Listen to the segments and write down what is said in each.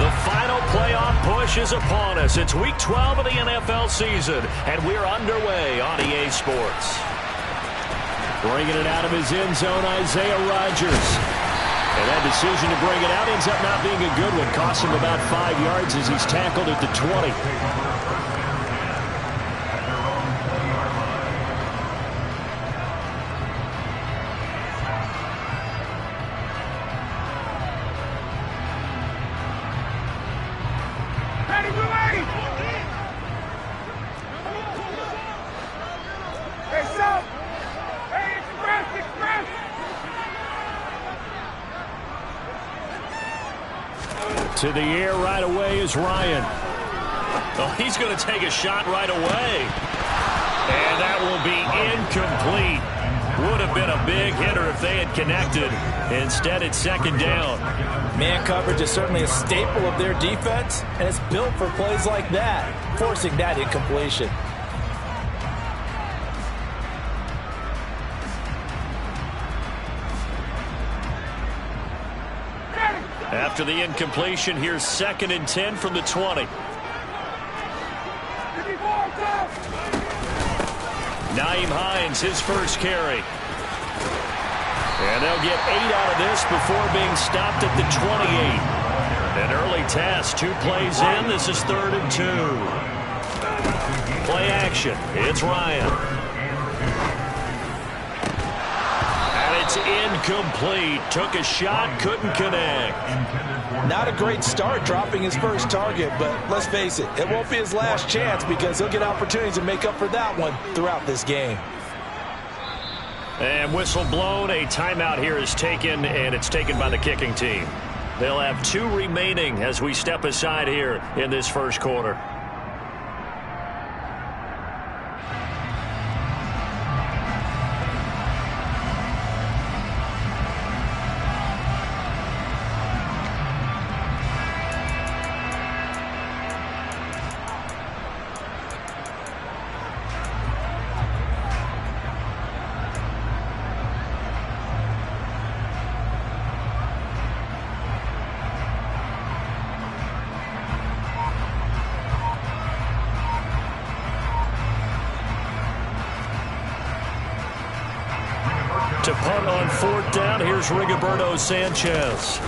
The final playoff push is upon us. It's Week 12 of the NFL season, and we're underway on EA Sports. Bringing it out of his end zone, Isaiah Rodgers. And that decision to bring it out ends up not being a good one. Costs him about 5 yards as he's tackled at the 20. To the air right away is Ryan. Oh, he's going to take a shot right away. And that will be incomplete. Would have been a big hitter if they had connected. Instead, it's second down. Man coverage is certainly a staple of their defense, and it's built for plays like that, forcing that incompletion. After the incompletion, here's 2nd and 10 from the 20. Nyheim Hines, his first carry. And they'll get 8 out of this before being stopped at the 28. An early task, 2 plays in. This is 3rd and 2. Play action. It's Ryan. It's incomplete. Took a shot, couldn't connect. Not a great start dropping his first target, but let's face it, it won't be his last chance because he'll get opportunities to make up for that one throughout this game. And whistle blown. A timeout here is taken, and it's taken by the kicking team. They'll have 2 remaining as we step aside here in this first quarter. To punt on 4th down, here's Rigoberto Sanchez.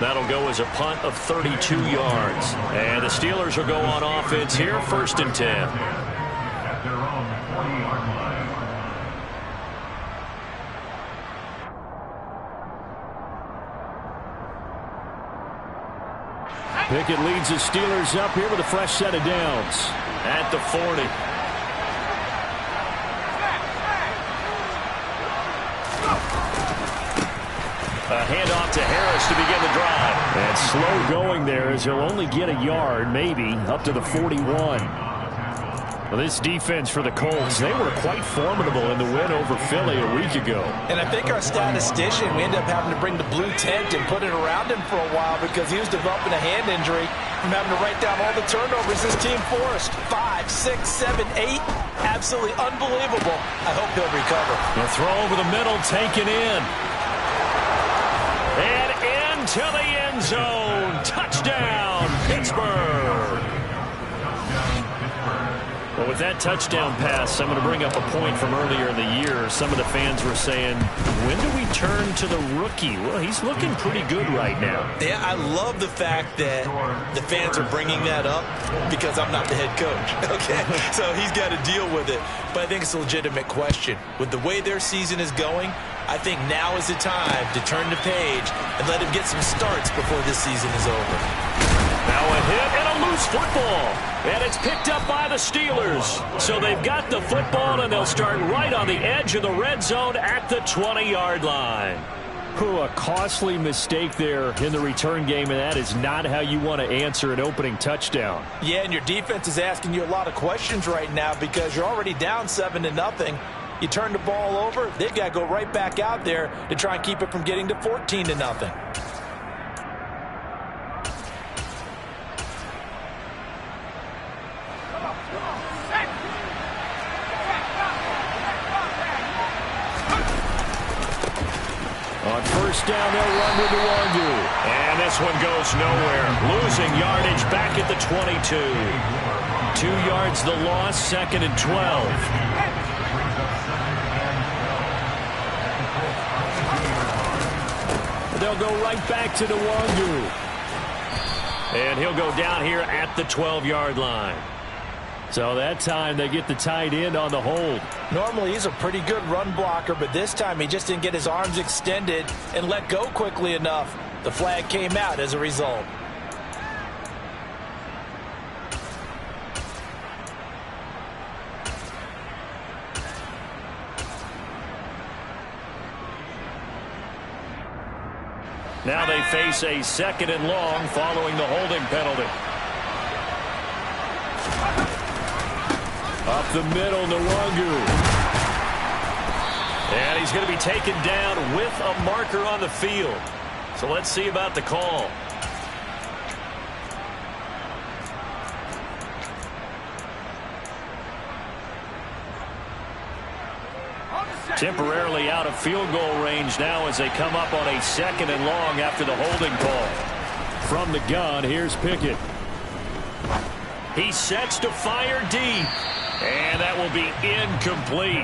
That'll go as a punt of 32 yards. And the Steelers will go on offense here, 1st and 10. At their own 40-yard line. Pickett leads the Steelers up here with a fresh set of downs at the 40. A handoff to Harris to begin the drive. And slow going there as he'll only get a yard, maybe, up to the 41. Well, this defense for the Colts, they were quite formidable in the win over Philly a week ago. And I think our statistician, we ended up having to bring the blue tent and put it around him for a while because he was developing a hand injury from having to write down all the turnovers this team forced. 5, 6, 7, 8. Absolutely unbelievable. I hope he'll recover. The throw over the middle, taken in. And into the end zone. Touchdown, Pittsburgh. Well, with that touchdown pass, I'm going to bring up a point from earlier in the year. Some of the fans were saying, when do we turn to the rookie? Well, he's looking pretty good right now. Yeah, I love the fact that the fans are bringing that up because I'm not the head coach, okay? So he's got to deal with it. But I think it's a legitimate question. With the way their season is going, I think now is the time to turn the page and let him get some starts before this season is over. Now a hit and a loose football. And it's picked up by the Steelers. So they've got the football, and they'll start right on the edge of the red zone at the 20-yard line. A costly mistake there in the return game, and that is not how you want to answer an opening touchdown. Yeah, and your defense is asking you a lot of questions right now because you're already down 7-0. You turn the ball over, they've got to go right back out there to try and keep it from getting to 14-0. first down, they'll run with Nwangu. And this one goes nowhere. Losing yardage back at the 22. 2 yards the loss, 2nd and 12. They'll go right back to Nwangu. And he'll go down here at the 12-yard line. So that time they get the tight end on the hold. Normally he's a pretty good run blocker, but this time he just didn't get his arms extended and let go quickly enough. The flag came out as a result. Now they face a 2nd and long following the holding penalty. Up the middle, Nwangu. And he's going to be taken down with a marker on the field. So let's see about the call. Temporarily out of field goal range now as they come up on a 2nd and long after the holding call. From the gun, here's Pickett. He sets to fire deep. And that will be incomplete.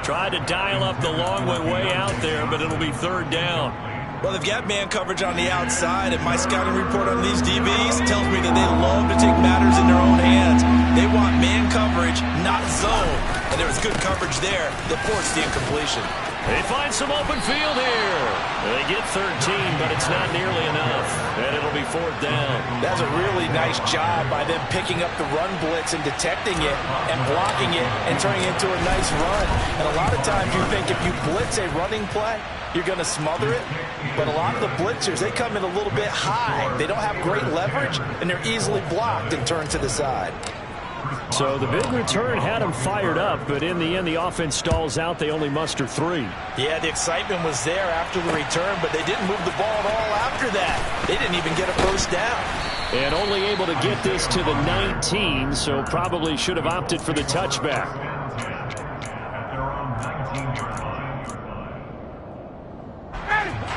Tried to dial up the long one way out there, but it'll be 3rd down. Well, they've got man coverage on the outside, and my scouting report on these DBs tells me that they love to take matters in their own hands. They want man coverage, not zone. And there was good coverage there that forced the incompletion. They find some open field here. They get 13, but it's not nearly enough. And it'll be 4th down. That's a really nice job by them picking up the run blitz and detecting it and blocking it and turning it into a nice run. And a lot of times you think if you blitz a running play, you're going to smother it. But a lot of the blitzers, they come in a little bit high. They don't have great leverage, and they're easily blocked and turned to the side. So the big return had them fired up, but in the end, the offense stalls out. They only muster 3. Yeah, the excitement was there after the return, but they didn't move the ball at all after that. They didn't even get a first down. And only able to get this to the 19, so probably should have opted for the touchback.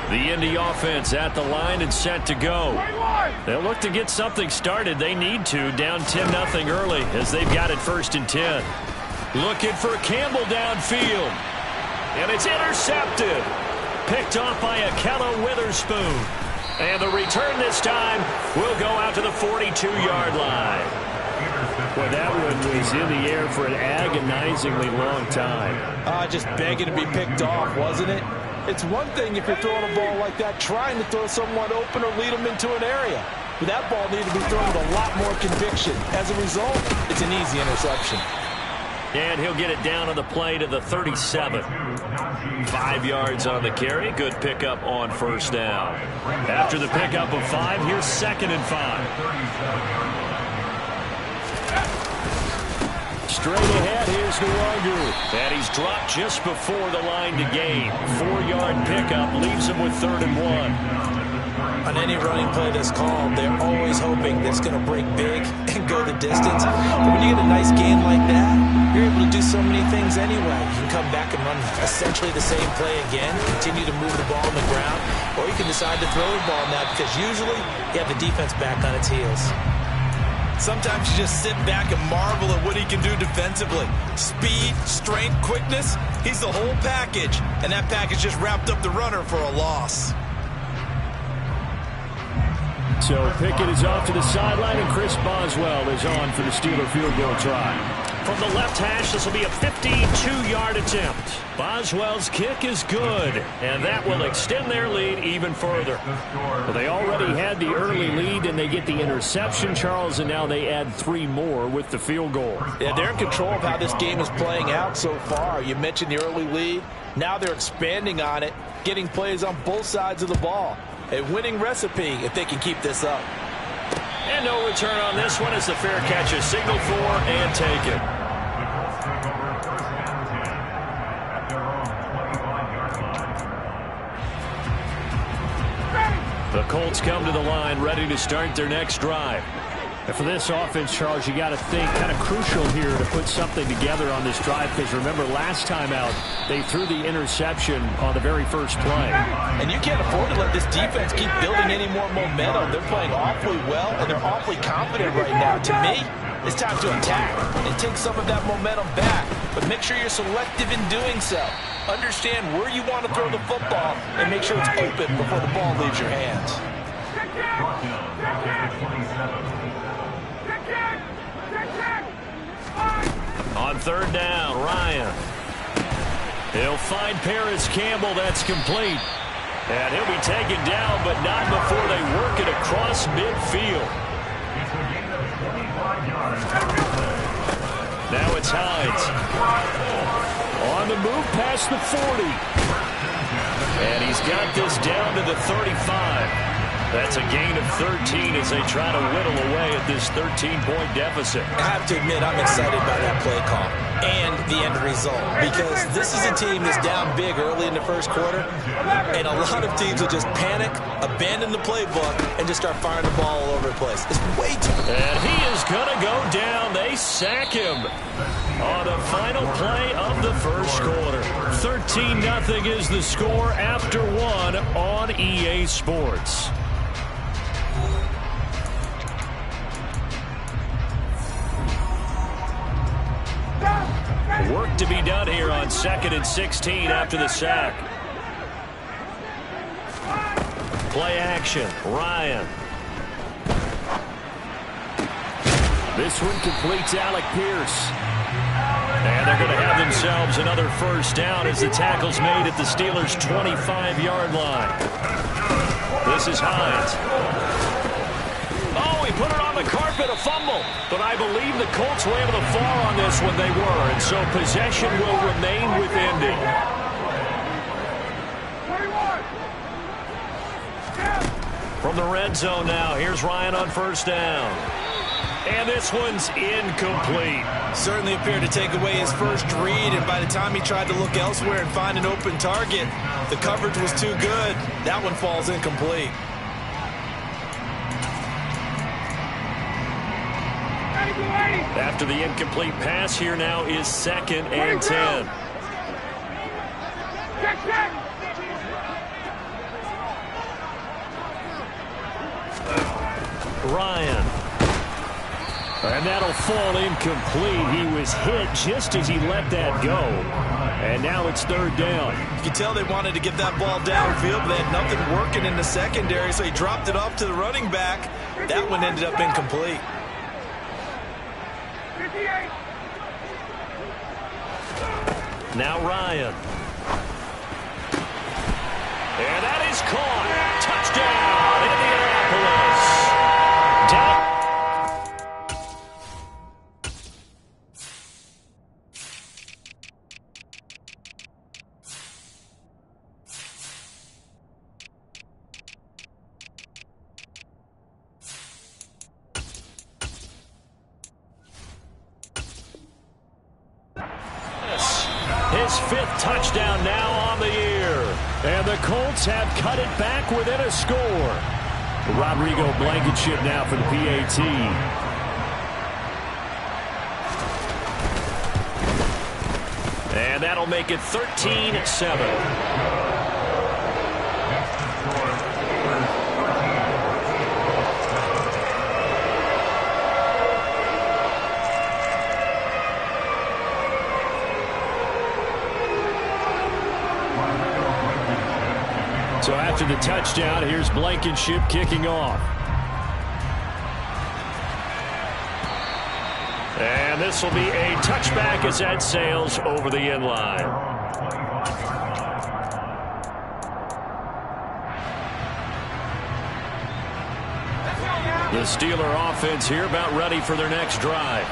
The Indy offense at the line and set to go. They'll look to get something started. They need to, down 10-0 early as they've got it 1st and 10. Looking for Campbell downfield. And it's intercepted. Picked off by Akella Witherspoon. And the return this time will go out to the 42-yard line. Boy, that one was in the air for an agonizingly long time. Just begging to be picked off, wasn't it? It's one thing if you're throwing a ball like that, trying to throw someone open or lead them into an area. But that ball needed to be thrown with a lot more conviction. As a result, it's an easy interception. And he'll get it down on the play to the 37. 5 yards on the carry. Good pickup on 1st down. After the pickup of 5, here's 2nd and 5. Straight ahead, here's Nwangu. And he's dropped just before the line to gain. 4-yard pickup leaves him with 3rd and 1. On any running play that's called, they're always hoping that it's going to break big and go the distance. But when you get a nice gain like that, you're able to do so many things anyway. You can come back and run essentially the same play again, continue to move the ball on the ground, or you can decide to throw the ball now because usually you have the defense back on its heels. Sometimes you just sit back and marvel at what he can do defensively. Speed, strength, quickness, he's the whole package. And that package just wrapped up the runner for a loss. So Pickett is off to the sideline, and Chris Boswell is on for the Steeler field goal try. From the left hash, this will be a 52-yard attempt. Boswell's kick is good, and that will extend their lead even further. Well, they already had the early lead, and they get the interception, Charles, and now they add 3 more with the field goal. Yeah, they're in control of how this game is playing out so far. You mentioned the early lead. Now they're expanding on it, getting plays on both sides of the ball. A winning recipe if they can keep this up. And no return on this one as the fair catch is signaled for and taken. The Colts come to the line ready to start their next drive. And for this offense, Charles, you got to think kind of crucial here to put something together on this drive, because remember last time out they threw the interception on the very first play. And you can't afford to let this defense keep building any more momentum. They're playing awfully well, and they're awfully confident right now. To me, it's time to attack and take some of that momentum back. But make sure you're selective in doing so. Understand where you want to throw the football and make sure it's open before the ball leaves your hands. On third down, Ryan. He'll find Paris Campbell. That's complete. And he'll be taken down, but not before they work it across midfield. Now it's Hines. On the move past the 40. And he's got this down to the 35. That's a gain of 13 as they try to whittle away at this 13-point deficit. I have to admit, I'm excited by that play call and the end result, because this is a team that's down big early in the first quarter, and a lot of teams will just panic, abandon the playbook, and just start firing the ball all over the place. It's way too... And he is going to go down. They sack him on the final play of the first quarter. 13-0 is the score after one on EA Sports. Work to be done here on 2nd and 16 after the sack. Play action, Ryan. This one completes Alec Pierce. And they're going to have themselves another first down as the tackle's made at the Steelers' 25-yard line. This is Hines. Oh, he put it on the carpet, a fumble. But I believe the Colts were able to fall on this when they were, and so possession will remain with Indy. From the red zone now, here's Ryan on first down. And this one's incomplete. Certainly appeared to take away his first read, and by the time he tried to look elsewhere and find an open target, the coverage was too good. That one falls incomplete. After the incomplete pass, here now is 2nd and 10. Ryan. And that'll fall incomplete. He was hit just as he let that go. And now it's third down. You can tell they wanted to get that ball downfield, but they had nothing working in the secondary, so he dropped it off to the running back. That one ended up incomplete. Now Ryan. And that is caught. Touchdown, Indianapolis. Down. His 5th touchdown now on the year. And the Colts have cut it back within a score. Rodrigo Blankenship now for the PAT. And that'll make it 13-7. So after the touchdown, here's Blankenship kicking off. And this will be a touchback as that sails over the end line. The Steeler offense here about ready for their next drive.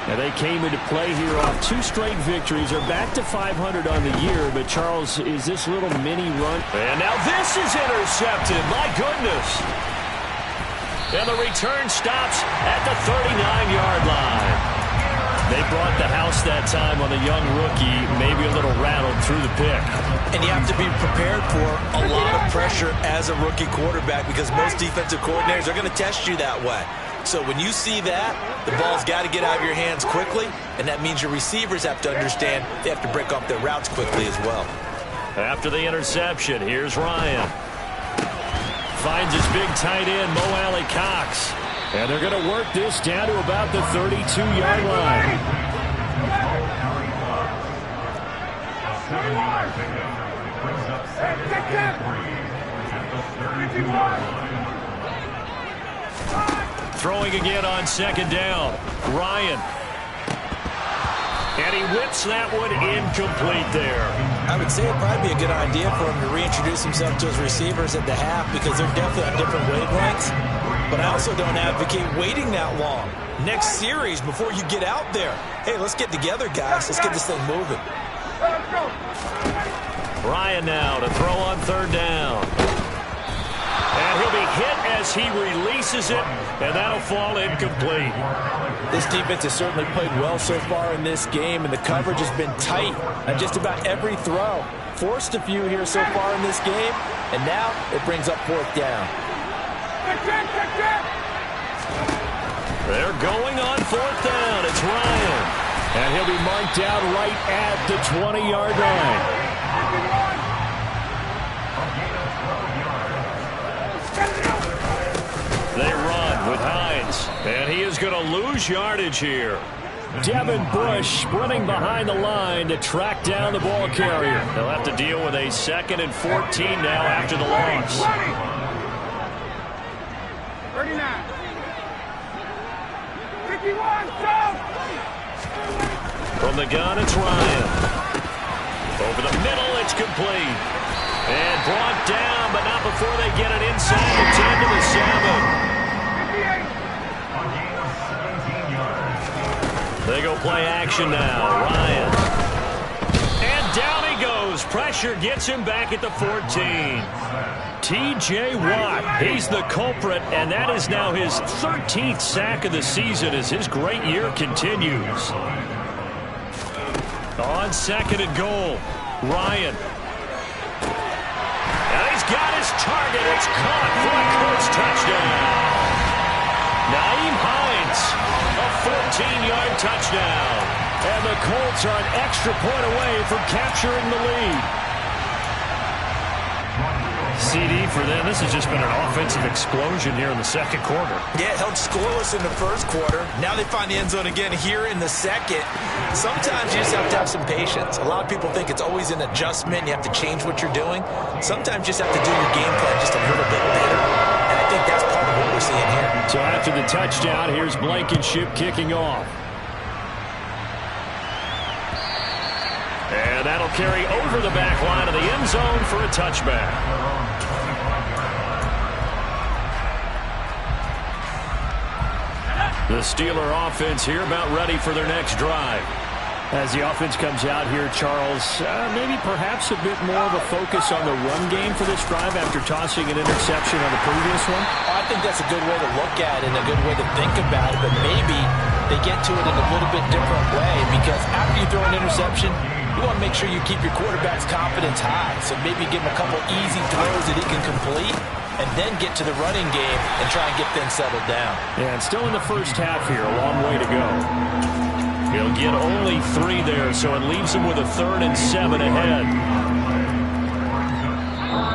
And they came into play here off 2 straight victories. They're back to 500 on the year. But, Charles, is this little mini run? And now this is intercepted. My goodness. And the return stops at the 39-yard line. They brought the house that time on the young rookie, maybe a little rattled through the pick. And you have to be prepared for a lot of pressure as a rookie quarterback, because most defensive coordinators are going to test you that way. So when you see that, the ball's got to get out of your hands quickly, and that means your receivers have to understand they have to break off their routes quickly as well. After the interception, here's Ryan. Finds his big tight end, Mo Alley Cox. And they're going to work this down to about the 32-yard line. 7-yard pickup. Brings up 7th and 3 at the 32-yard line. Throwing again on second down. Ryan. And he whips that one incomplete there. I would say it'd probably be a good idea for him to reintroduce himself to his receivers at the half because they're definitely on different wavelengths. But I also don't advocate waiting that long. Next series, before you get out there, hey, let's get together, guys. Let's get this thing moving. Ryan now to throw on third down. And he'll be hit as he releases it, and that'll fall incomplete. This defense has certainly played well so far in this game, and the coverage has been tight on just about every throw. Forced a few here so far in this game, and now it brings up fourth down. They're going on fourth down. It's Ryan. And he'll be marked out right at the 20-yard line. They run with Hines. And he is going to lose yardage here. Devin Bush sprinting behind the line to track down the ball carrier. They'll have to deal with a 2nd and 14 now after the loss. 39. 51, From the gun, it's Ryan. Over the middle, it's complete. And brought down, but not before they get it inside the 10 to the 7. They go play action now. Ryan. And down he goes. Pressure gets him back at the 14. T.J. Watt, he's the culprit, and that is now his 13th sack of the season as his great year continues. On 2nd and goal, Ryan. And he's got his target. It's caught for a Colts touchdown. Nyheim Hines, a 14-yard touchdown. And the Colts are an extra point away from capturing the lead. CD for them. This has just been an offensive explosion here in the second quarter. Yeah, held scoreless in the first quarter. Now they find the end zone again here in the second. Sometimes you just have to have some patience. A lot of people think it's always an adjustment. You have to change what you're doing. Sometimes you just have to do your game plan just a little bit better. And I think that's part of what we're seeing here. So after the touchdown, here's Blankenship kicking off. And that'll carry over the back line of the end zone for a touchback. The Steeler offense here about ready for their next drive. As the offense comes out here, Charles, maybe perhaps a bit more of a focus on the run game for this drive after tossing an interception on the previous one? I think that's a good way to look at it and a good way to think about it, but maybe they get to it in a little bit different way because after you throw an interception, you want to make sure you keep your quarterback's confidence high. So maybe give him a couple easy throws that he can complete and then get to the running game and try and get things settled down. Yeah, and still in the first half here, a long way to go. He'll get only 3 there, so it leaves him with a 3rd and 7 ahead.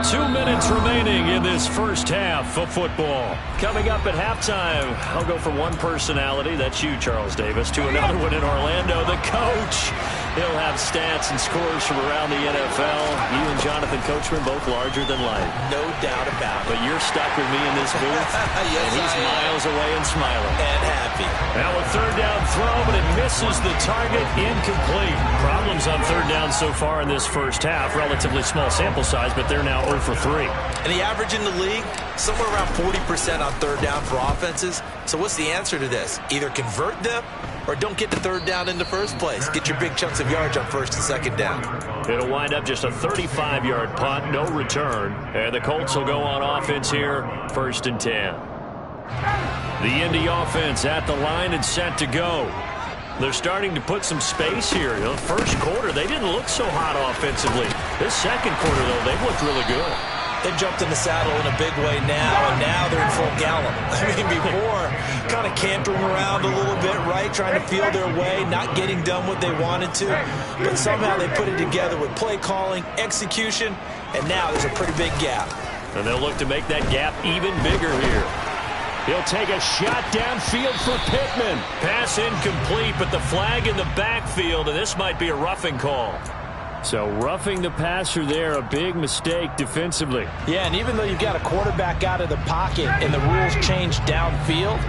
2 minutes remaining in this first half of football. Coming up at halftime, I'll go from one personality, that's you, Charles Davis, to another one in Orlando, the coach. He'll have stats and scores from around the NFL. You and Jonathan Coachman both larger than life. No doubt about it. But you're stuck with me in this booth, Yes, and he's miles away and smiling. And happy. Now a 3rd down throw, but it misses the target, incomplete. Problems on 3rd down so far in this first half. Relatively small sample size, but they're now 0 for 3. And the average in the league, somewhere around 40% on 3rd down for offenses. So what's the answer to this? Either convert them or don't get the 3rd down in the first place. Get your big chunks of yards on 1st and 2nd down. It'll wind up just a 35-yard punt, no return. And the Colts will go on offense here, 1st and 10. The Indy offense at the line and set to go. They're starting to put some space here. The first quarter, they didn't look so hot offensively. This second quarter, though, they've looked really good. They've jumped in the saddle in a big way now, and now they're in full gallop. I mean, before, kind of cantering around a little bit, right, trying to feel their way, not getting done what they wanted to, but somehow they put it together with play calling, execution, and now there's a pretty big gap. And they'll look to make that gap even bigger here. He'll take a shot downfield for Pittman. Pass incomplete, but the flag in the backfield, and this might be a roughing call. So roughing the passer there, a big mistake defensively. Yeah, and even though you've got a quarterback out of the pocket and the rules change downfield,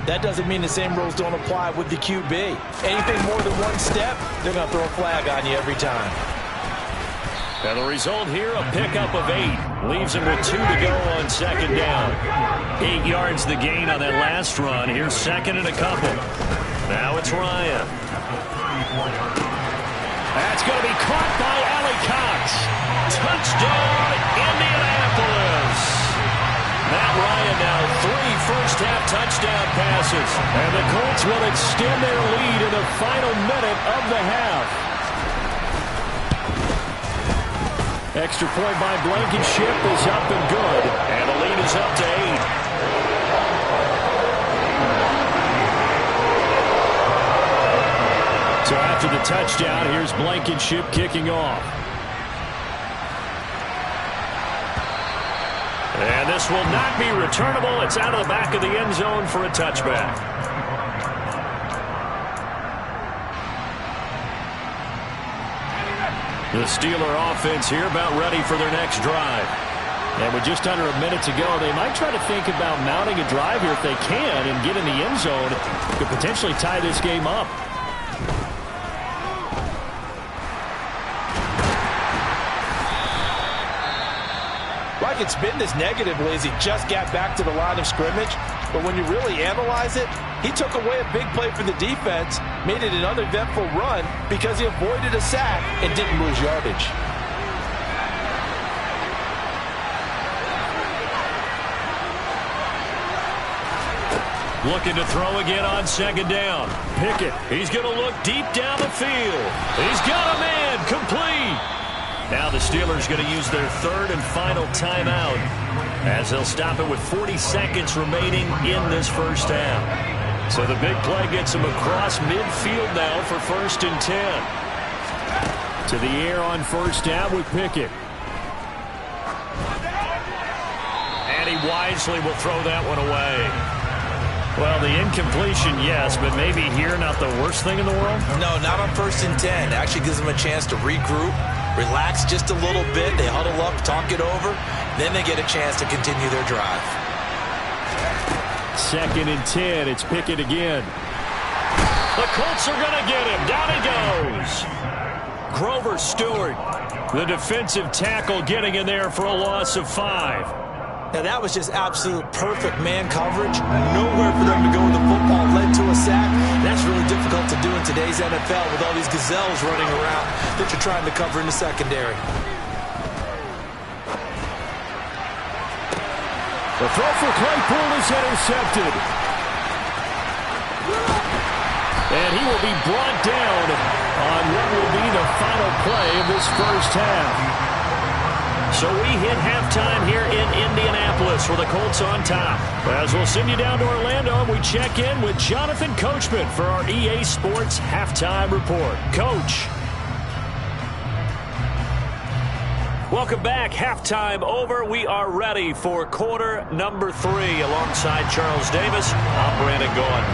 that doesn't mean the same rules don't apply with the QB. Anything more than one step, they're going to throw a flag on you every time. And the result here, a pickup of 8. Leaves him with 2 to go on second down. 8 yards the gain on that last run. Here's second and a couple. Now it's Ryan. That's going to be caught by Allie Cox. Touchdown, Indianapolis. Matt Ryan now 3 first-half touchdown passes. And the Colts will extend their lead in the final minute of the half. Extra point by Blankenship is up and good. And the lead is up to 8. So after the touchdown, here's Blankenship kicking off. And this will not be returnable. It's out of the back of the end zone for a touchback. The Steeler offense here about ready for their next drive. And with just under a minute to go, they might try to think about mounting a drive here if they can and get in the end zone. Could potentially tie this game up. Like it's been this negatively as he just got back to the line of scrimmage. But when you really analyze it, he took away a big play for the defense, made it an uneventful run because he avoided a sack and didn't lose yardage. Looking to throw again on second down. Pickett, he's going to look deep down the field. He's got a man, complete. Now the Steelers going to use their third and final timeout as they'll stop it with 40 seconds remaining in this first half. So the big play gets them across midfield now for 1st and 10. To the air on first down with Pickett. And he wisely will throw that one away. Well, the incompletion, yes, but maybe here not the worst thing in the world? No, not on 1st and 10. Actually gives them a chance to regroup, relax just a little bit. They huddle up, talk it over. Then they get a chance to continue their drive. 2nd and 10. It's Pickett again. The Colts are going to get him. Down he goes. Grover Stewart, the defensive tackle, getting in there for a loss of 5. Now, that was just absolute perfect man coverage. Nowhere for them to go with the football. Led to a sack. That's really difficult to do in today's NFL with all these gazelles running around that you're trying to cover in the secondary. The throw for Claypool is intercepted. And he will be brought down on what will be the final play of this first half. So we hit halftime here in Indianapolis with the Colts on top. As we'll send you down to Orlando, and we check in with Jonathan Coachman for our EA Sports Halftime Report. Coach. Welcome back. Halftime over. We are ready for quarter number 3 alongside Charles Davis. I'm Brandon Gordon.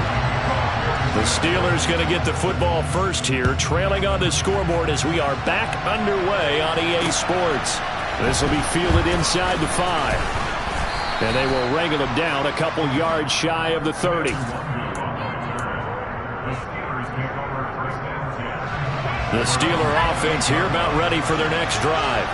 The Steelers going to get the football first here, trailing on the scoreboard as we are back underway on EA Sports. This will be fielded inside the 5. And they will wrangle him down a couple yards shy of the 30. The Steeler offense here about ready for their next drive.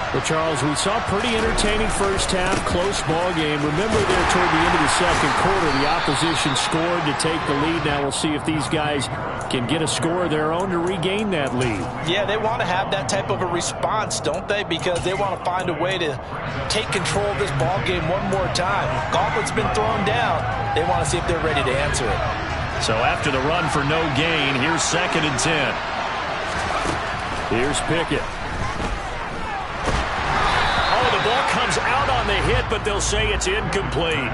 Well, Charles, we saw a pretty entertaining first half, close ball game. Remember there toward the end of the second quarter, the opposition scored to take the lead. Now we'll see if these guys can get a score of their own to regain that lead. Yeah, they want to have that type of a response, don't they? Because they want to find a way to take control of this ball game one more time. Gauntlet's been thrown down. They want to see if they're ready to answer it. So after the run for no gain, here's 2nd and 10. Here's Pickett. Oh, the ball comes out on the hit, but they'll say it's incomplete.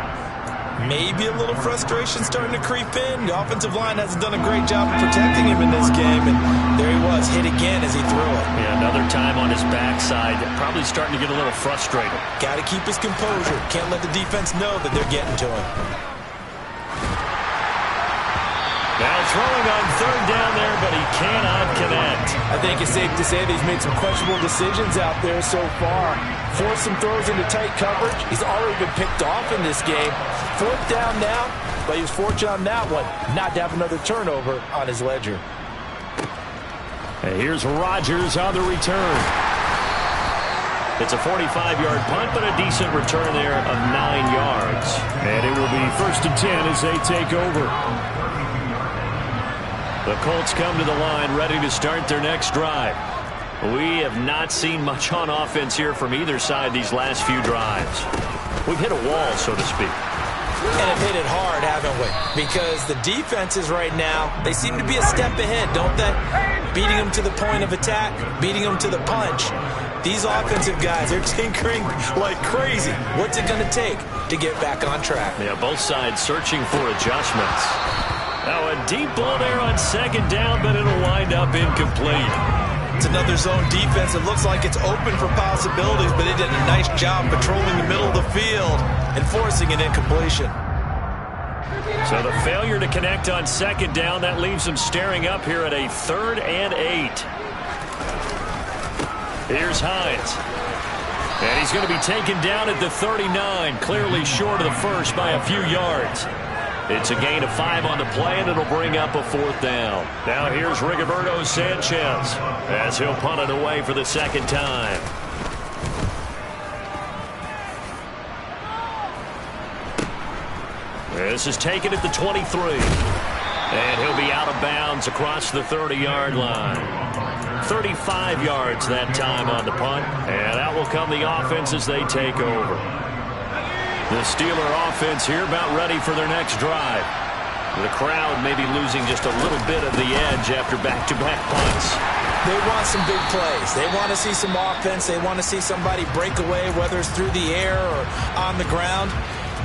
Maybe a little frustration starting to creep in. The offensive line hasn't done a great job of protecting him in this game, and there he was, hit again as he threw it. Yeah, another time on his backside, probably starting to get a little frustrated. Got to keep his composure. Can't let the defense know that they're getting to him. Now throwing on third down there, but he cannot connect. I think it's safe to say that he's made some questionable decisions out there so far. Forced some throws into tight coverage. He's already been picked off in this game. Fourth down now, but he was fortunate on that one not to have another turnover on his ledger. And here's Rodgers on the return. It's a 45-yard punt, but a decent return there of 9 yards. And it will be 1st and 10 as they take over. The Colts come to the line ready to start their next drive. We have not seen much on offense here from either side these last few drives. We've hit a wall, so to speak. And have hit it hard, haven't we? Because the defenses right now, they seem to be a step ahead, don't they? Beating them to the point of attack, beating them to the punch. These offensive guys are tinkering like crazy. What's it going to take to get back on track? Yeah, both sides searching for adjustments. Now a deep ball there on second down, but it'll wind up incomplete. It's another zone defense. It looks like it's open for possibilities, but they did a nice job patrolling the middle of the field and forcing an incompletion. So the failure to connect on second down, that leaves them staring up here at a 3rd and 8. Here's Hines. And he's going to be taken down at the 39, clearly short of the first by a few yards. It's a gain of 5 on the play, and it'll bring up a 4th down. Now here's Rigoberto Sanchez as he'll punt it away for the second time. This is taken at the 23. And he'll be out of bounds across the 30-yard line. 35 yards that time on the punt. And out will come the offense as they take over. The Steeler offense here about ready for their next drive. The crowd may be losing just a little bit of the edge after back-to-back punts. They want some big plays. They want to see some offense. They want to see somebody break away, whether it's through the air or on the ground.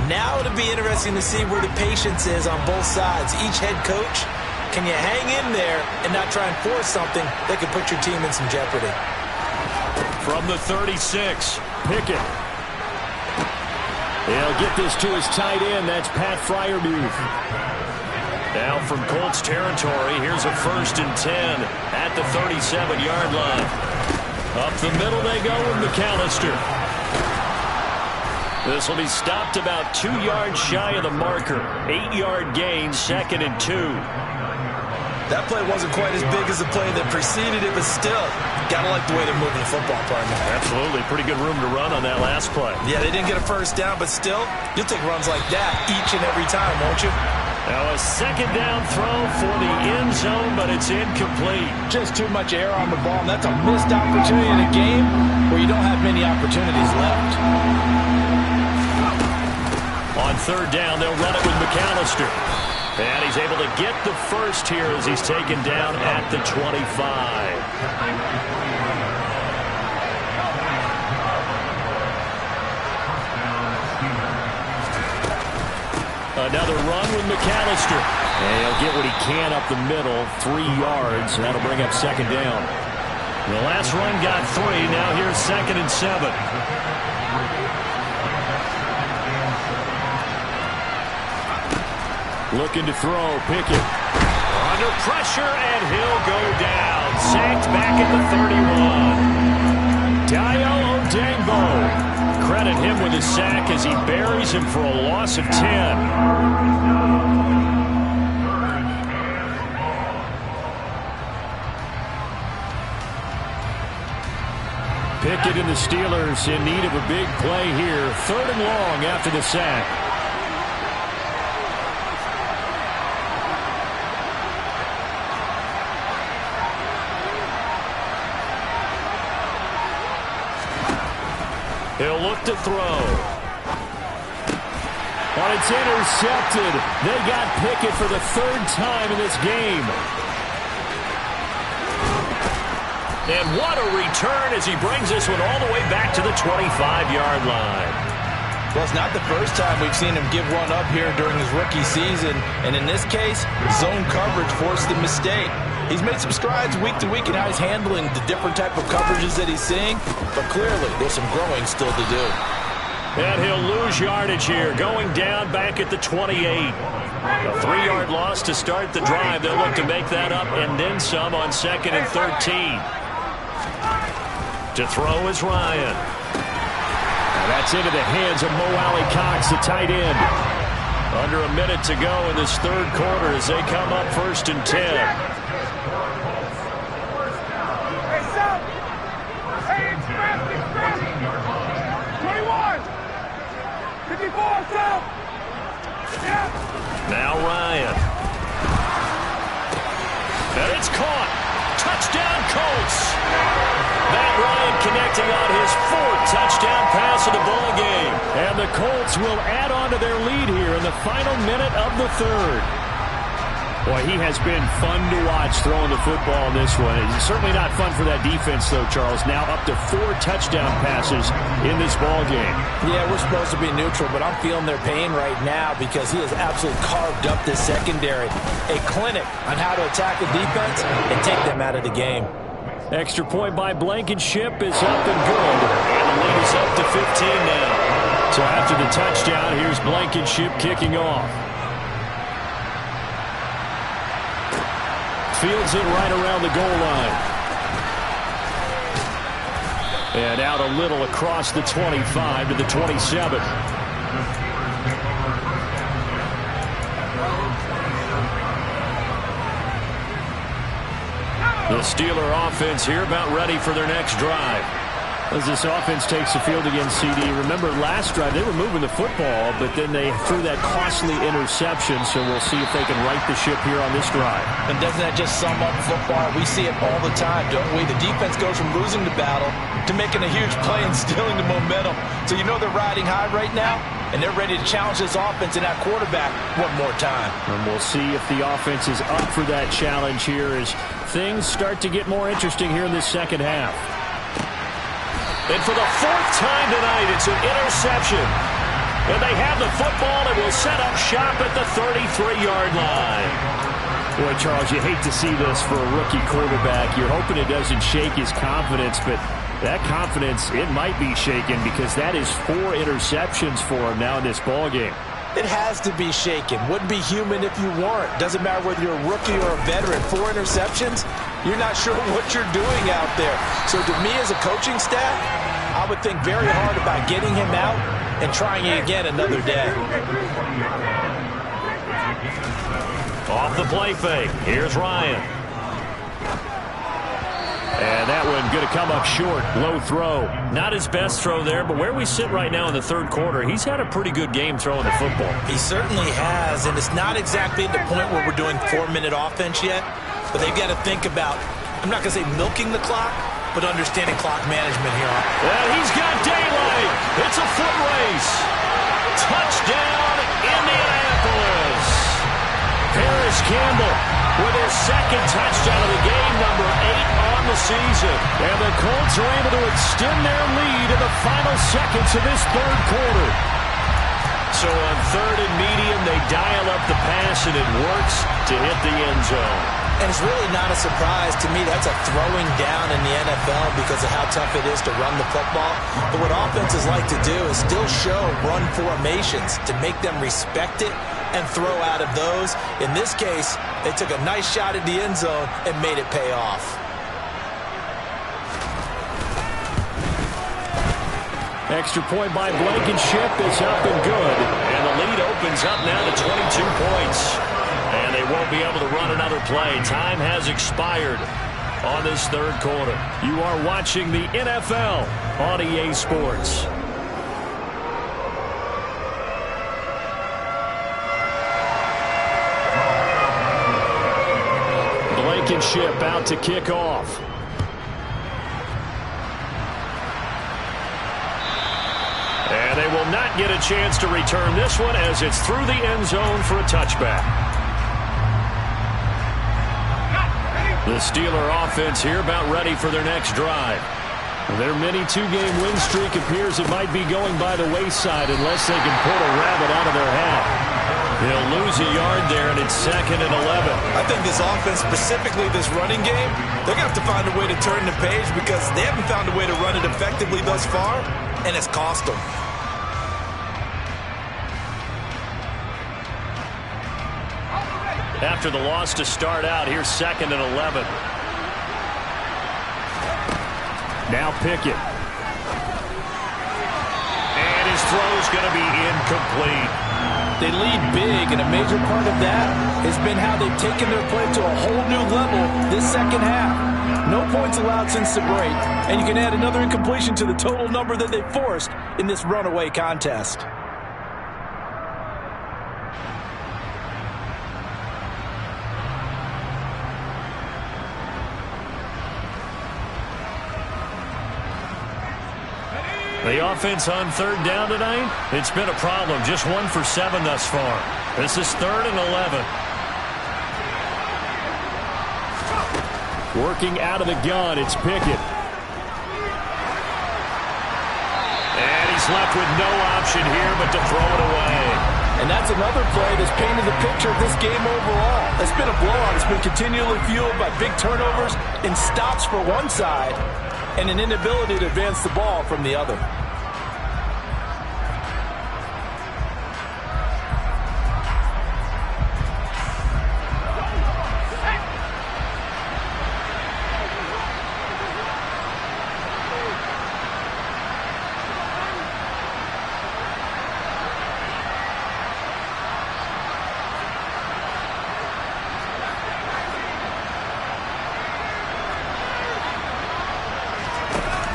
Now it'll be interesting to see where the patience is on both sides. Each head coach, can you hang in there and not try and force something that could put your team in some jeopardy? From the 36, Pickett. He'll get this to his tight end. That's Pat Freiermuth. Now from Colts territory, here's a 1st and 10 at the 37-yard line. Up the middle they go with McAllister. This will be stopped about 2 yards shy of the marker. 8-yard gain, 2nd and 2. That play wasn't quite as big as the play that preceded it, but still, gotta like the way they're moving the football, partner. Absolutely. Pretty good room to run on that last play. Yeah, they didn't get a first down, but still, you'll take runs like that each and every time, won't you? Now a second down throw for the end zone, but it's incomplete. Just too much air on the ball, and that's a missed opportunity in a game where you don't have many opportunities left. On third down, they'll run it with McAllister. And he's able to get the first here as he's taken down at the 25. Another run with McAllister. And he'll get what he can up the middle, 3 yards, and that'll bring up second down. The last run got 3. Now here's 2nd and 7. Looking to throw, Pickett. Under pressure, and he'll go down. Sacked back at the 31. Dayo Odeyingbo. Credit him with a sack as he buries him for a loss of 10. Pickett and the Steelers in need of a big play here. 3rd and long after the sack. He'll look to throw. But it's intercepted. They got Pickett for the 3rd time in this game. And what a return as he brings this one all the way back to the 25-yard line. Well, it's not the first time we've seen him give one up here during his rookie season. And in this case, zone coverage forced the mistake. He's made some strides week to week in how he's handling the different type of coverages that he's seeing. But clearly, there's some growing still to do. And he'll lose yardage here, going down back at the 28. A 3-yard loss to start the drive. They'll look to make that up and then some on 2nd and 13. To throw is Ryan. Now that's into the hands of Mo Alley-Cox, the tight end. Under a minute to go in this third quarter as they come up 1st and 10. Now Ryan. And it's caught. Touchdown Colts. Matt Ryan connecting on his 4th touchdown pass of the ball game. And the Colts will add on to their lead here in the final minute of the third. Boy, he has been fun to watch throwing the football in this one. It's certainly not fun for that defense, though, Charles. Now up to 4 touchdown passes in this ball game. Yeah, we're supposed to be neutral, but I'm feeling their pain right now because he has absolutely carved up this secondary. A clinic on how to attack the defense and take them out of the game. Extra point by Blankenship is up and good. And the lead is up to 15 now. So after the touchdown, here's Blankenship kicking off. Fields it right around the goal line. And out a little across the 25 to the 27. The Steeler offense here about ready for their next drive. As this offense takes the field against CD, remember last drive they were moving the football, but then they threw that costly interception, so we'll see if they can right the ship here on this drive. And doesn't that just sum up football? We see it all the time, don't we? The defense goes from losing the battle to making a huge play and stealing the momentum. So you know they're riding high right now, and they're ready to challenge this offense and that quarterback one more time. And we'll see if the offense is up for that challenge here as things start to get more interesting here in this second half. And for the 4th time tonight, it's an interception. And they have the football and will set up shop at the 33-yard line. Boy, Charles, you hate to see this for a rookie quarterback. You're hoping it doesn't shake his confidence, but that confidence, it might be shaken because that is 4 interceptions for him now in this ballgame. It has to be shaken. Wouldn't be human if you weren't. Doesn't matter whether you're a rookie or a veteran. 4 interceptions, you're not sure what you're doing out there. So to me as a coaching staff, I would think very hard about getting him out and trying it again another day. Off the play fake. Here's Ryan. And that one going to come up short. Low throw. Not his best throw there, but where we sit right now in the third quarter, he's had a pretty good game throwing the football. He certainly has, and it's not exactly at the point where we're doing 4-minute offense yet, but they've got to think about, I'm not going to say milking the clock, but understanding clock management here. And he's got daylight. It's a foot race. Touchdown, Indianapolis. Paris Campbell with his 2nd touchdown of the game, number 8 on the season. And the Colts are able to extend their lead in the final seconds of this third quarter. So on 3rd and medium, they dial up the pass, and it works to hit the end zone. And it's really not a surprise to me. That's a throwing down in the NFL because of how tough it is to run the football. But what offenses like to do is still show run formations to make them respect it and throw out of those. In this case, they took a nice shot at the end zone and made it pay off. Extra point by Blankenship is up and good. And the lead opens up now to 22 points. And they won't be able to run another play. Time has expired on this third quarter. You are watching the NFL on EA Sports. Blankenship out to kick off. And they will not get a chance to return this one as it's through the end zone for a touchback. The Steeler offense here about ready for their next drive. Their mini two-game win streak appears it might be going by the wayside unless they can pull a rabbit out of their hat. They'll lose a yard there, and it's 2nd and 11. I think this offense, specifically this running game, they're going to have to find a way to turn the page because they haven't found a way to run it effectively thus far, and it's cost them. After the loss to start out, here's 2nd and 11. Now Pickett. And his throw's going to be incomplete. They lead big, and a major part of that has been how they've taken their play to a whole new level this second half. No points allowed since the break, and you can add another incompletion to the total number that they forced in this runaway contest. The offense on 3rd down tonight, it's been a problem. Just 1 for 7 thus far. This is 3rd and 11. Working out of the gun, it's Pickett. And he's left with no option here but to throw it away. And that's another play that's painted the picture of this game overall. It's been a blowout. It's been continually fueled by big turnovers and stops for one side and an inability to advance the ball from the other.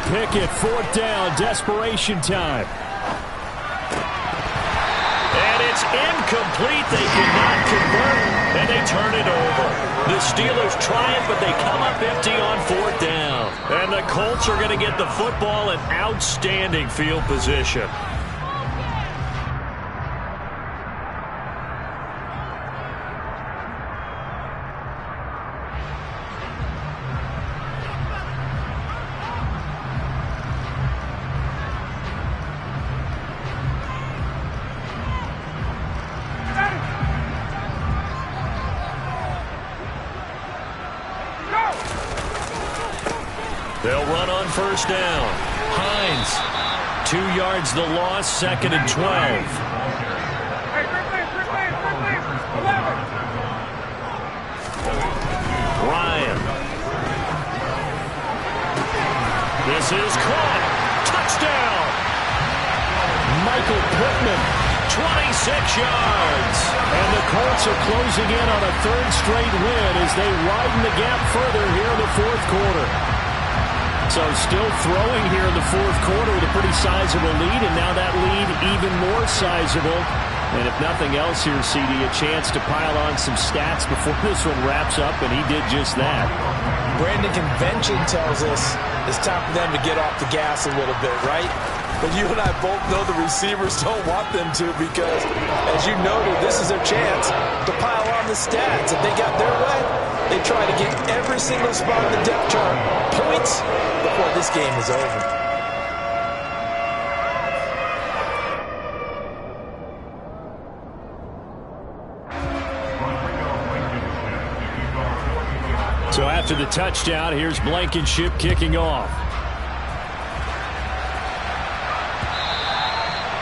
Pickett, 4th down, desperation time. And it's incomplete. They cannot convert, and they turn it over. The Steelers triumph, but they come up empty on 4th down. And the Colts are going to get the football in outstanding field position. They'll run on 1st down. Hines, 2 yards the loss, 2nd and 12. Ryan. This is caught. Touchdown. Michael Pittman, 26 yards. And the Colts are closing in on a 3rd straight win as they widen the gap further here in the 4th quarter. So still throwing here in the 4th quarter with a pretty sizable lead, and now that lead even more sizable. And if nothing else here, CD, a chance to pile on some stats before this one wraps up, and he did just that. Brandon, convention tells us it's time for them to get off the gas a little bit, right? But you and I both know the receivers don't want them to because, as you noted, this is their chance to pile on the stats. If they got their way, they try to get every single spot in the depth chart points before this game is over. So after the touchdown, here's Blankenship kicking off.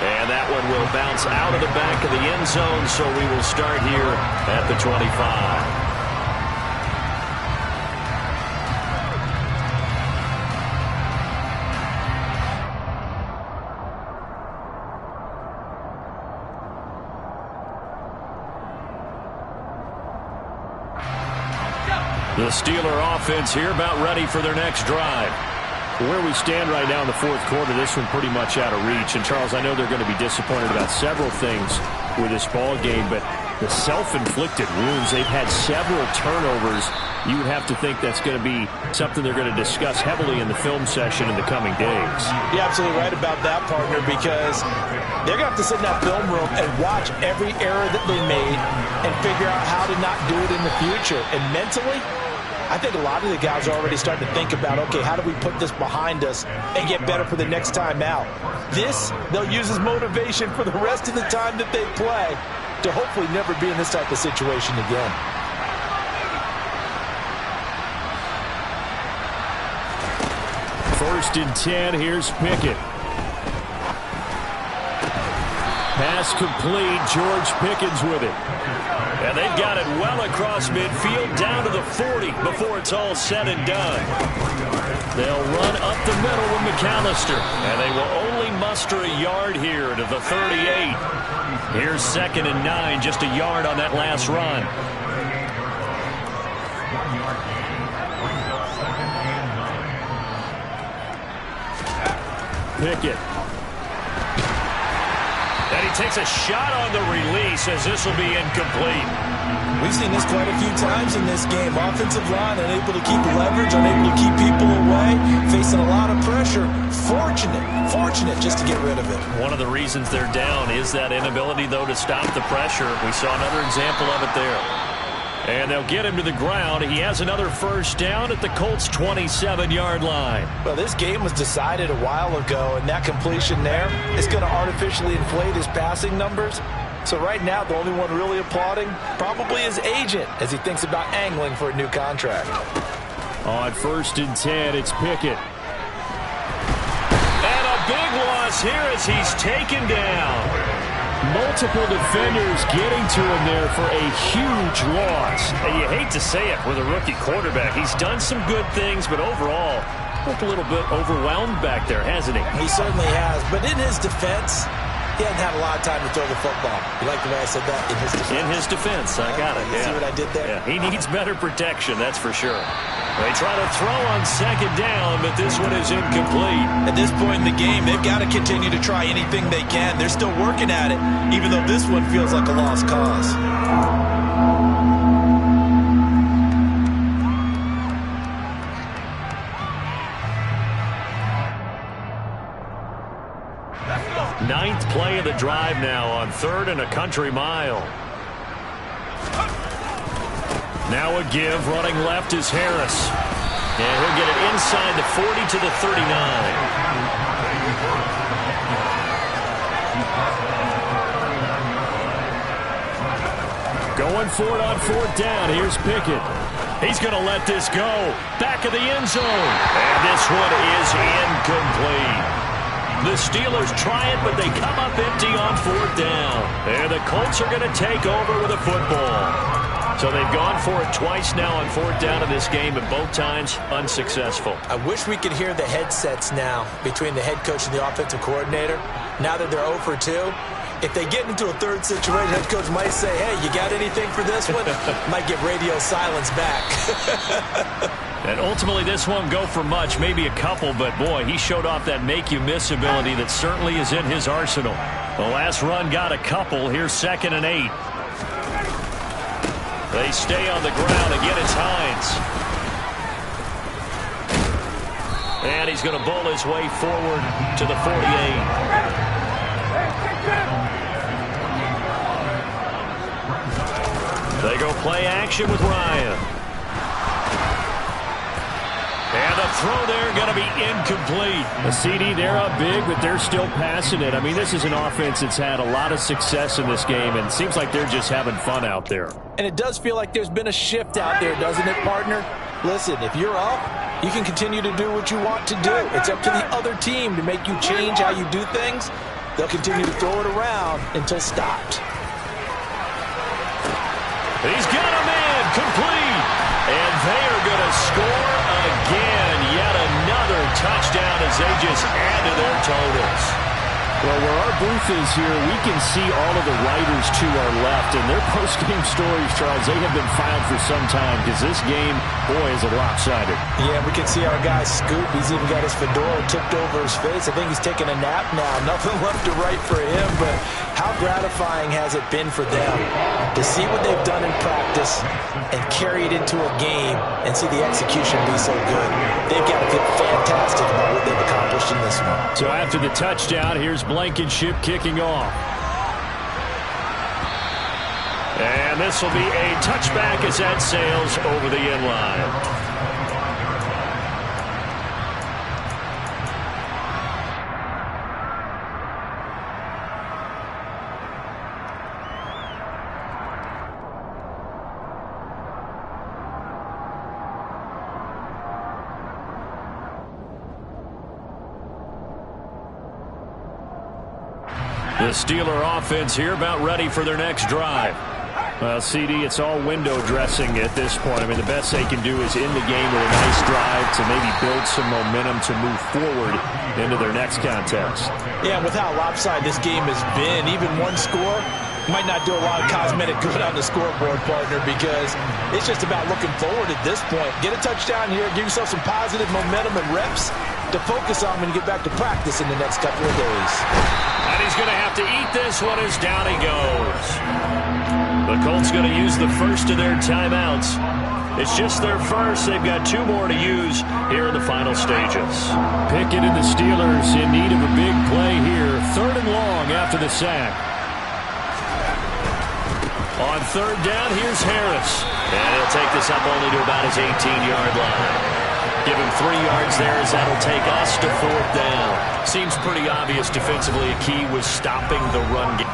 And that one will bounce out of the back of the end zone, so we will start here at the 25. The Steeler offense here about ready for their next drive. Where we stand right now in the 4th quarter, this one pretty much out of reach. And, Charles, I know they're going to be disappointed about several things with this ball game, but the self-inflicted wounds, they've had several turnovers. You would have to think that's going to be something they're going to discuss heavily in the film session in the coming days. You're absolutely right about that, partner, because they're going to have to sit in that film room and watch every error that they made and figure out how to not do it in the future. And mentally, I think a lot of the guys are already starting to think about, okay, how do we put this behind us and get better for the next time out? This, they'll use as motivation for the rest of the time that they play to hopefully never be in this type of situation again. First and 10, here's Pickett. Pass complete, George Pickens with it. And they've got it well across midfield, down to the 40 before it's all said and done. They'll run up the middle with McAllister, and they will only muster a yard here to the 38. Here's 2nd and 9, just a yard on that last run. Pickett. And he takes a shot on the release as this will be incomplete. We've seen this quite a few times in this game. Offensive line unable to keep leverage, unable to keep people away, facing a lot of pressure. Fortunate just to get rid of it. One of the reasons they're down is that inability, though, to stop the pressure. We saw another example of it there. And they'll get him to the ground. He has another first down at the Colts' 27-yard line. Well, this game was decided a while ago, and that completion there is going to artificially inflate his passing numbers. So right now, the only one really applauding probably his agent as he thinks about angling for a new contract. On 1st and 10, it's Pickett. And a big loss here as he's taken down. Multiple defenders getting to him there for a huge loss. And you hate to say it with a rookie quarterback. He's done some good things, but overall, looked a little bit overwhelmed back there, hasn't he? He certainly has. But in his defense, he hasn't had a lot of time to throw the football. You like the way I said that? In his defense. In his defense. I got it. You see what I did there? Yeah, he needs better protection, that's for sure. They try to throw on 2nd down, but this one is incomplete. At this point in the game, they've got to continue to try anything they can. They're still working at it, even though this one feels like a lost cause. Ninth play of the drive now on 3rd and a country mile. Now a give, running left is Harris. And he'll get it inside the 40 to the 39. Going for it on 4th down. Here's Pickett. He's going to let this go. Back of the end zone. And this one is incomplete. The Steelers try it, but they come up empty on 4th down. And the Colts are going to take over with a football. So they've gone for it twice now on 4th down in this game, and both times unsuccessful. I wish we could hear the headsets now between the head coach and the offensive coordinator. Now that they're 0 for 2, if they get into a third situation, head coach might say, hey, you got anything for this one? Might get radio silence back. And ultimately, this won't go for much, maybe a couple, but boy, he showed off that make-you-miss ability that certainly is in his arsenal. The last run got a couple. Here's 2nd and 8. They stay on the ground. Again, it's Hines. And he's going to bowl his way forward to the 48. They go play action with Ryan. And the throw there going to be incomplete. A CD, they're up big, but they're still passing it. I mean, this is an offense that's had a lot of success in this game, and it seems like they're just having fun out there. And it does feel like there's been a shift out there, doesn't it, partner? Listen, if you're up, you can continue to do what you want to do. It's up to the other team to make you change how you do things. They'll continue to throw it around until stopped. He's got a man complete. And they are going to score again. Yet another touchdown as they just add to their totals. Well, where our booth is here, we can see all of the writers to our left. And their post-game stories, Charles, they have been filed for some time because this game, boy, is a lopsided. Yeah, we can see our guy Scoop. He's even got his fedora tipped over his face. I think he's taking a nap now. Nothing left to write for him, but how gratifying has it been for them to see what they've done in practice and carry it into a game and see the execution be so good. They've got to feel fantastic about what they've accomplished in this one. So after the touchdown, here's Blankenship kicking off. And this will be a touchback as that sails over the end line. The Steeler offense here about ready for their next drive. Well, CD, it's all window dressing at this point. I mean, the best they can do is end the game with a nice drive to maybe build some momentum to move forward into their next contest. Yeah, with how lopsided this game has been, even one score might not do a lot of cosmetic good on the scoreboard, partner, because it's just about looking forward at this point. Get a touchdown here, give yourself some positive momentum and reps to focus on when you get back to practice in the next couple of days. And he's going to have to eat this one as down he goes. The Colts going to use the first of their timeouts. It's just their first. They've got 2 more to use here in the final stages. Pickett and the Steelers in need of a big play here. 3rd and long after the sack. On 3rd down, here's Harris. And he'll take this up only to about his 18-yard line. Give him 3 yards there as that'll take us to 4th down. Seems pretty obvious defensively a key was stopping the run game.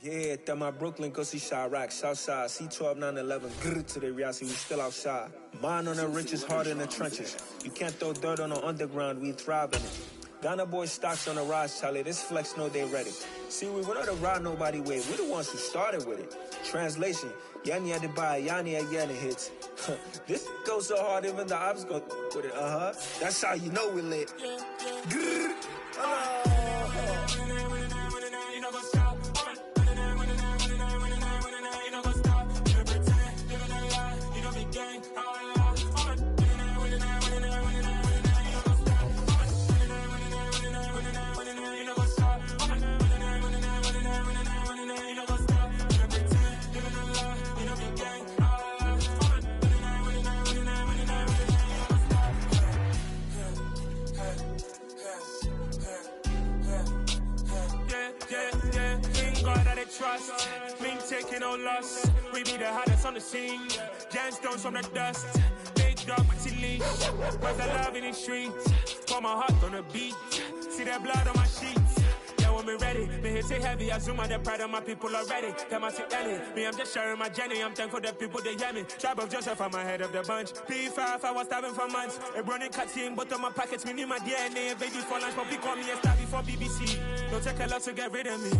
Yeah, that my Brooklyn, go see Chirac, Southside, C12, 911, grrr to the reality, we still outside. Mine on the riches, hard in the trenches. You can't throw dirt on the underground, we thrive in it. Ghana boys stocks on the rise, Charlie, this flex know they ready. See, we were not to ride nobody way, we the ones who started with it. Translation, Yanni had to buy, Yanni again hits. This goes so hard, even the ops go with it, That's how you know we lit. Grrr, trust, me taking no loss. We be the hottest on the scene. Gemstones from the dust. Big dog with the leash. Cause the love in the streets. Pour my heart on the beat. See that blood on my sheets. Yeah, when we ready, me hit it heavy. I zoom on the pride of my people already. Tell my sit Ellie. Me, I'm just sharing my journey. I'm thankful that people they hear me. Tribe of Joseph, I'm ahead of the bunch. P5, I was starving for months. A running cut team, but on my pockets, me need my DNA. Baby for lunch, but we call me a star before BBC. Don't take a lot to get rid of me. Me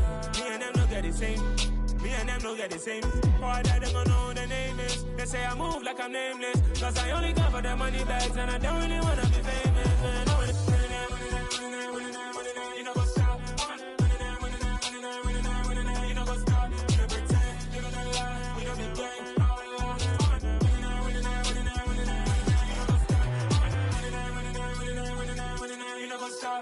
and them don't get the same. Me and them don't get the same. Boy, that they gonna know who the name is. They say I move like I'm nameless. Cause I only come for the money bags and I don't really wanna be famous. Man, you know what's up. You know what's up. You know pretend. You know the lie. You know the game. You know what's up.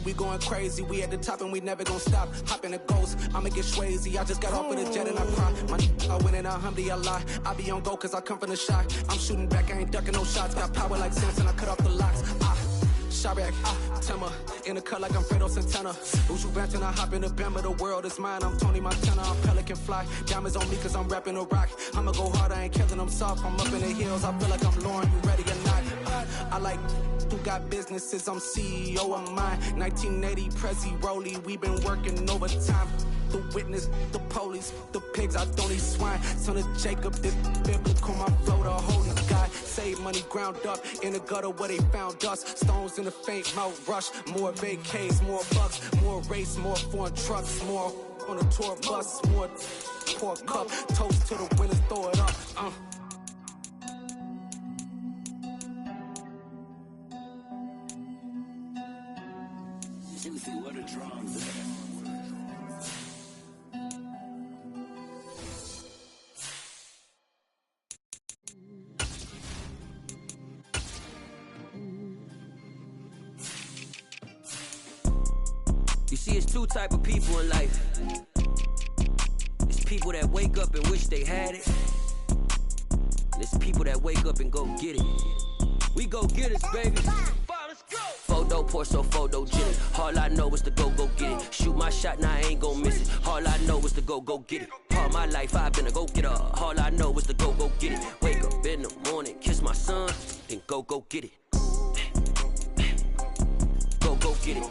We going crazy, we at the top and we never gonna stop. Hop in a ghost, I'ma get swayzy. I just got off of the jet and I cry. I win and I lie. I be on go cause I come from the shot. I'm shooting back, I ain't ducking no shots. Got power like Samson, I cut off the locks. Chirac, Timmer, in the cut like I'm Fredo Santana. Uju Banton, I hop in the Bama, the world is mine. I'm Tony Montana, I'm Pelican Fly. Diamonds on me cause I'm rapping a rock. I'ma go hard, I ain't killing them soft. I'm up in the hills, I feel like I'm Lauren, you ready or not? I like who got businesses, I'm CEO of mine. 1980 Prezi Rolly, we been working overtime. The witness, the police, the pigs, I don't eat swine. Son of Jacob, this biblical, my flow, the holy guy. Save money ground up in the gutter where they found us. Stones in the faint mouth rush. More vacays, more bucks, more race, more foreign trucks, more on the tour bus, more pour cup. Toast to the winners, throw it up. Juicy, what a drums. You see, it's 2 type of people in life. It's people that wake up and wish they had it. And it's people that wake up and go get it. We go get it, baby. Photo pour so photo get it. All I know is to go get it. Shoot my shot, now I ain't gon' miss it. All I know is to go get it. All my life I've been a go-getter. All I know is to go get it. Wake up in the morning, kiss my son, then go get it. Go get it.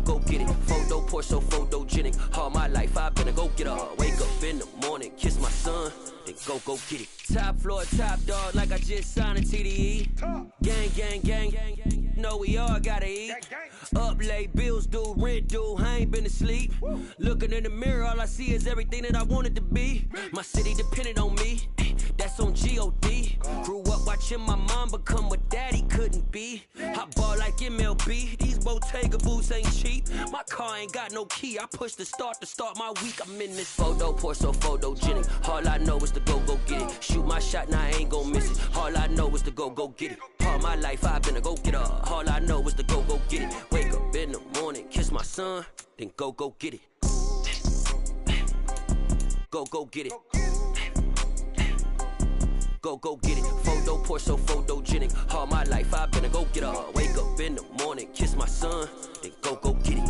Go get it. Photo pour so photogenic. All my life I've been a go-getter. Wake up in the morning, kiss my son, then go get it. Top floor, top dog, like I just signed a TDE. Gang, gang, gang, gang, gang. Know we all gotta eat. Up late, bills due, rent due, I ain't been asleep. Looking in the mirror, all I see is everything that I wanted to be. My city depended on me, that's on G.O.D. Grew up watching my mom become what daddy couldn't be. I ball like MLB, these Bottega boots ain't cheap. My car ain't got no key, I push the start to start my week. I'm in this photo, pour so photogenic. All I know is to go get it. Shoot my shot, now I ain't gon' miss it. All I know is to go get it. All my life I've been a go-getter. All I know is to go get it. Wake up in the morning, kiss my son, then go get it. Go get it. Go get it. Photo pour so photogenic. All my life I've been a go-getter. Wake up in the morning, kiss my son, then go get it.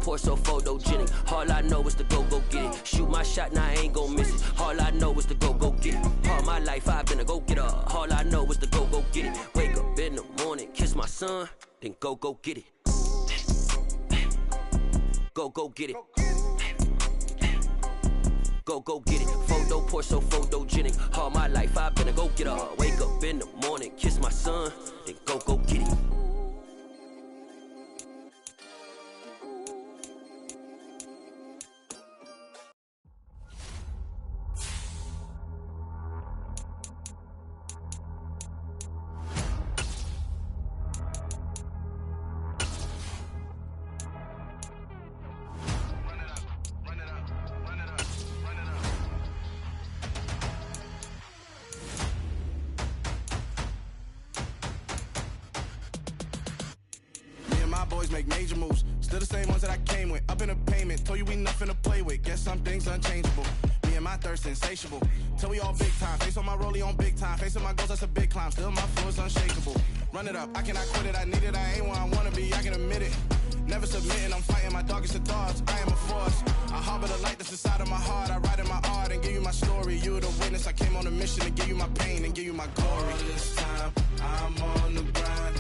Pour so photogenic. All I know is to go get it. Shoot my shot, now I ain't gon' miss it. All I know is to go get it. All my life I've been a go-getter. All I know is to go get it. Wake up in the morning, kiss my son, then go get it. Go get it. Go get it. Photo pour so photogenic. All my life I've been a go-getter. Wake up in the morning, kiss my son, then go get it. Boys make major moves, still the same ones that I came with. Up in a payment, told you we nothing to play with. Guess some things unchangeable. Me and my thirst insatiable. Till we all big time. Face on my rollie on big time. Facing my goals, that's a big climb. Still my flow is unshakable. Run it up, I cannot quit it. I need it, I ain't where I wanna be. I can admit it. Never submitting, I'm fighting my darkest of thoughts. I am a force. I harbor the light that's inside of my heart. I write in my art and give you my story. You the witness. I came on a mission to give you my pain and give you my glory. All this time, I'm on the grind.